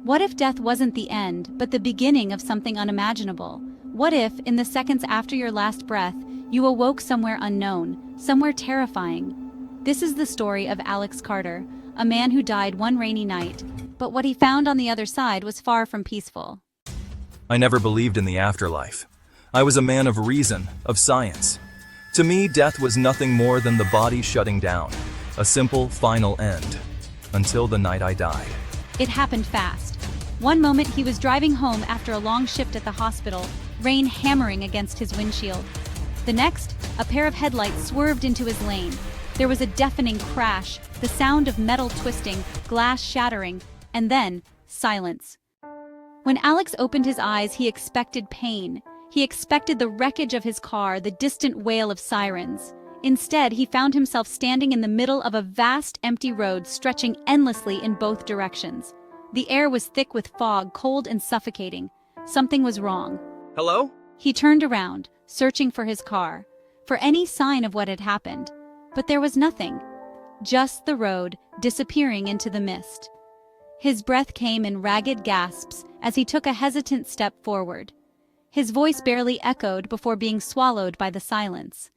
What if death wasn't the end, but the beginning of something unimaginable? What if, in the seconds after your last breath, you awoke somewhere unknown, somewhere terrifying? This is the story of Alex Carter, a man who died one rainy night, but what he found on the other side was far from peaceful. I never believed in the afterlife. I was a man of reason, of science. To me, death was nothing more than the body shutting down, a simple, final end. Until the night I died. It happened fast. One moment he was driving home after a long shift at the hospital, rain hammering against his windshield. The next, a pair of headlights swerved into his lane. There was a deafening crash, the sound of metal twisting, glass shattering, and then silence. When Alex opened his eyes, he expected pain. He expected the wreckage of his car, the distant wail of sirens. Instead, he found himself standing in the middle of a vast, empty road stretching endlessly in both directions. The air was thick with fog, cold and suffocating. Something was wrong. Hello? He turned around, searching for his car, for any sign of what had happened. But there was nothing. Just the road, disappearing into the mist. His breath came in ragged gasps as he took a hesitant step forward. His voice barely echoed before being swallowed by the silence.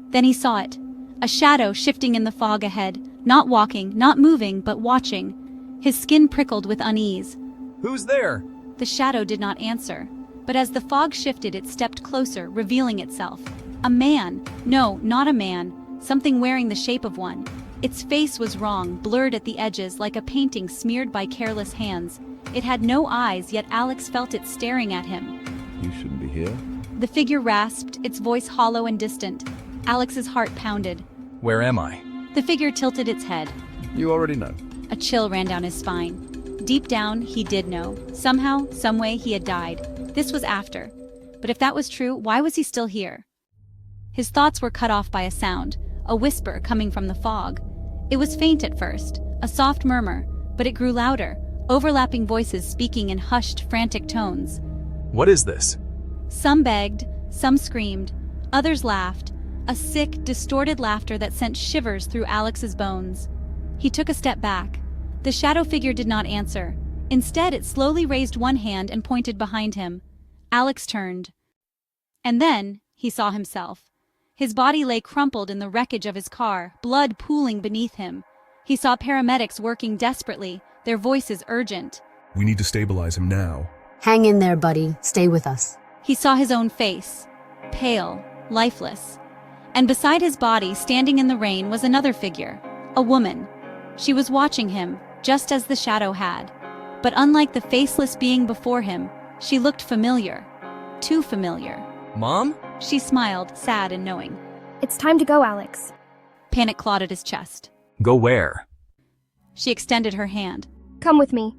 Then he saw it, a shadow shifting in the fog ahead, not walking, not moving, but watching. His skin prickled with unease. Who's there? The shadow did not answer, but as the fog shifted, it stepped closer, revealing itself. A man. No, not a man. Something wearing the shape of one. Its face was wrong, blurred at the edges like a painting smeared by careless hands. It had no eyes, yet Alex felt it staring at him. You shouldn't be here. The figure rasped, its voice hollow and distant. Alex's heart pounded. Where am I? The figure tilted its head. You already know. A chill ran down his spine. Deep down, he did know. Somehow, someway, he had died. This was after. But if that was true, why was he still here? His thoughts were cut off by a sound, a whisper coming from the fog. It was faint at first, a soft murmur, but it grew louder, overlapping voices speaking in hushed, frantic tones. What is this? Some begged, some screamed, others laughed, a sick, distorted laughter that sent shivers through Alex's bones. He took a step back. The shadow figure did not answer. Instead, it slowly raised one hand and pointed behind him. Alex turned. And then, he saw himself. His body lay crumpled in the wreckage of his car, blood pooling beneath him. He saw paramedics working desperately, their voices urgent. We need to stabilize him now. Hang in there, buddy. Stay with us. He saw his own face, pale, lifeless. And beside his body, standing in the rain, was another figure, a woman. She was watching him, just as the shadow had. But unlike the faceless being before him, she looked familiar. Too familiar. Mom? She smiled, sad and knowing. It's time to go, Alex. Panic clawed at his chest. Go where? She extended her hand. Come with me.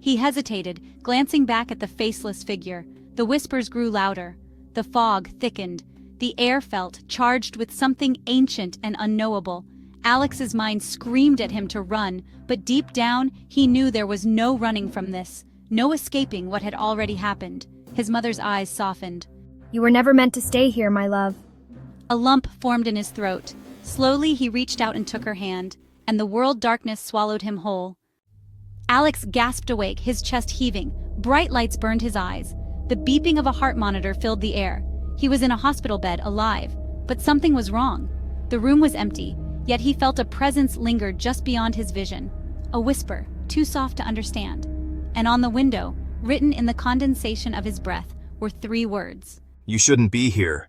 He hesitated, glancing back at the faceless figure. The whispers grew louder. The fog thickened. The air felt charged with something ancient and unknowable. Alex's mind screamed at him to run, but deep down, he knew there was no running from this, no escaping what had already happened. His mother's eyes softened. You were never meant to stay here, my love. A lump formed in his throat. Slowly, he reached out and took her hand, and the world darkness swallowed him whole. Alex gasped awake, his chest heaving. Bright lights burned his eyes. The beeping of a heart monitor filled the air. He was in a hospital bed, alive. But something was wrong. The room was empty, yet he felt a presence lingered just beyond his vision. A whisper, too soft to understand. And on the window, written in the condensation of his breath, were 3 words. You shouldn't be here.